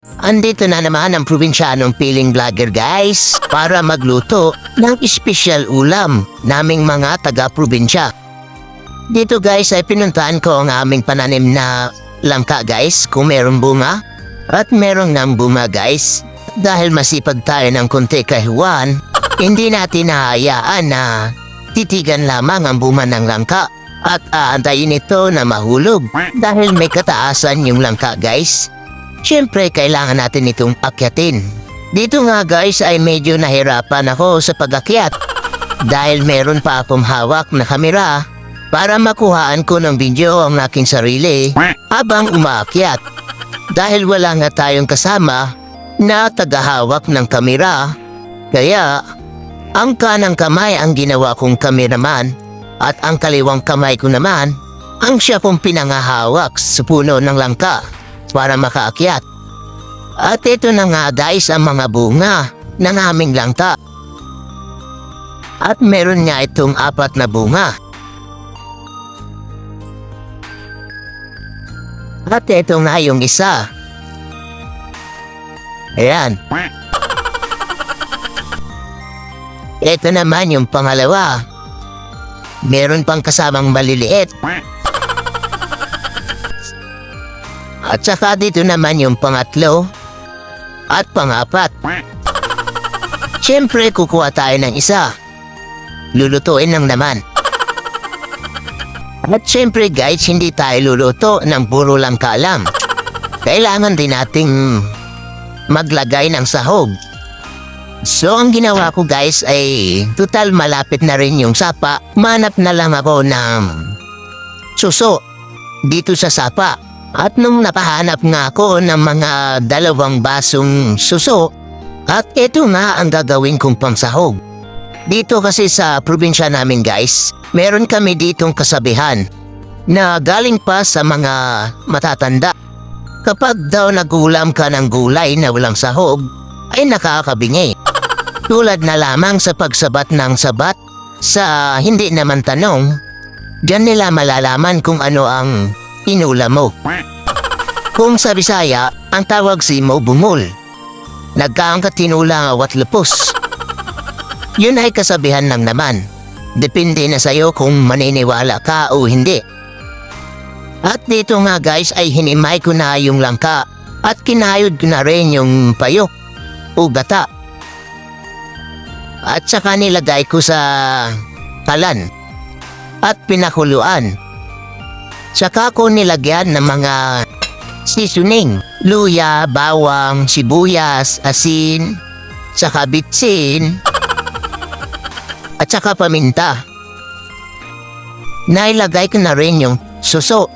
Andito na naman ang probinsyanong piling vlogger guys para magluto ng espesyal ulam naming mga taga-probinsya. Dito guys ay pinuntahan ko ang aming pananim na langka guys kung meron bunga at meron ng bunga guys. Dahil masipag tayo ng konti kay Juan, hindi natin nahayaan na titigan lamang ang bunga ng langka at aantayin ito na mahulog dahil may kataasan yung langka guys. Siyempre, kailangan natin itong akyatin. Dito nga guys ay medyo nahirapan ako sa pag-akyat dahil meron pa akong hawak na kamera para makuhaan ko ng video ang aking sarili habang umaakyat. Dahil wala nga tayong kasama na tagahawak ng kamera, kaya ang kanang kamay ang ginawa kong kameraman at ang kaliwang kamay ko naman ang siya kong pinangahawak sa puno ng langka para makaakyat. At ito na nga guys ang mga bunga ng aming langka. At meron nga itong 4 na bunga. At ito nga yung isa. Ayan. Ito naman yung pangalawa. Meron pang kasamang maliliit. At saka dito naman yung pangatlo at pang-4. Siyempre kukuha tayo ng isa. Lulutuin lang naman. At siyempre guys, hindi tayo luluto ng puro langka lang. Kailangan din nating maglagay ng sahog. So ang ginawa ko guys ay total malapit na rin yung sapa. Manap na lang ako ng suso dito sa sapa. At nung napahanap nga ako ng mga 2 basong suso, at ito nga ang gagawin kong pangsahog. Dito kasi sa probinsya namin guys, meron kami ditong kasabihan na galing pa sa mga matatanda. Kapag daw nagulam ka ng gulay na walang sahog, ay nakakabingi. Tulad na lamang sa pagsabat ng sabat sa hindi naman tanong, diyan nila malalaman kung ano ang inulam mo. Kung sa Bisaya, ang tawag simo bungol. Nagkaangkat tinula awat lupos. Yun ay kasabihan lang naman. Depende na sa'yo kung maniniwala ka o hindi. At dito nga guys ay hinimay ko na yung langka at kinayod ko na rin yung payok o gata. At saka nilagay ko sa kalan at pinakuluan. Saka ko nilagyan ng mga seasoning, luya, bawang, sibuyas, asin, saka bitsin, at saka paminta. Nailagay ko na rin yung suso.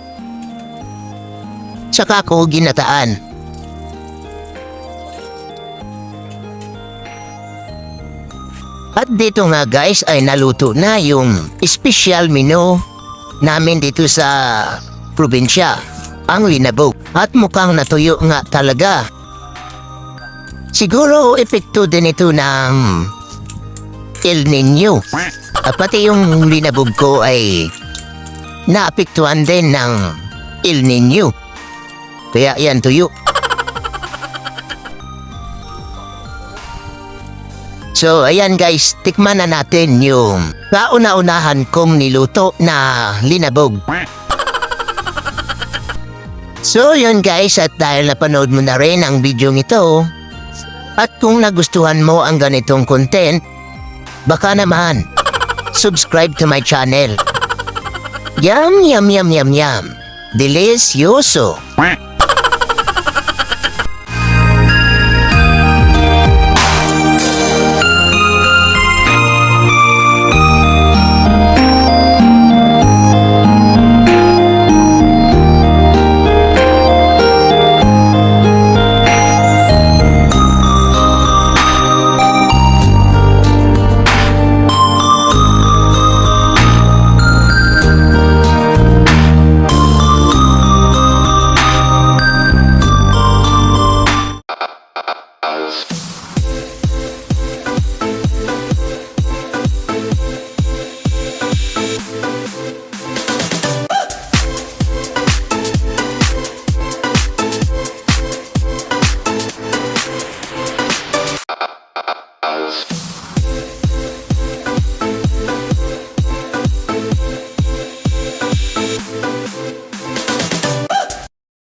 Saka ko ginataan. At dito nga guys ay naluto na yung special menu namin dito sa probinsya, ang linabog. At mukhang natuyo nga talaga. Siguro epekto din ito ng El Nino. At pati yung linabog ko ay naapektuhan din ng El Nino. Kaya yan tuyo. So ayan guys, tikman na natin yung kauna-unahan kong niluto na linabog. So yun guys, at dahil napanood mo na rin ang video ito, at kung nagustuhan mo ang ganitong content, baka naman subscribe to my channel. Yum yum yum yum yum. Delicioso.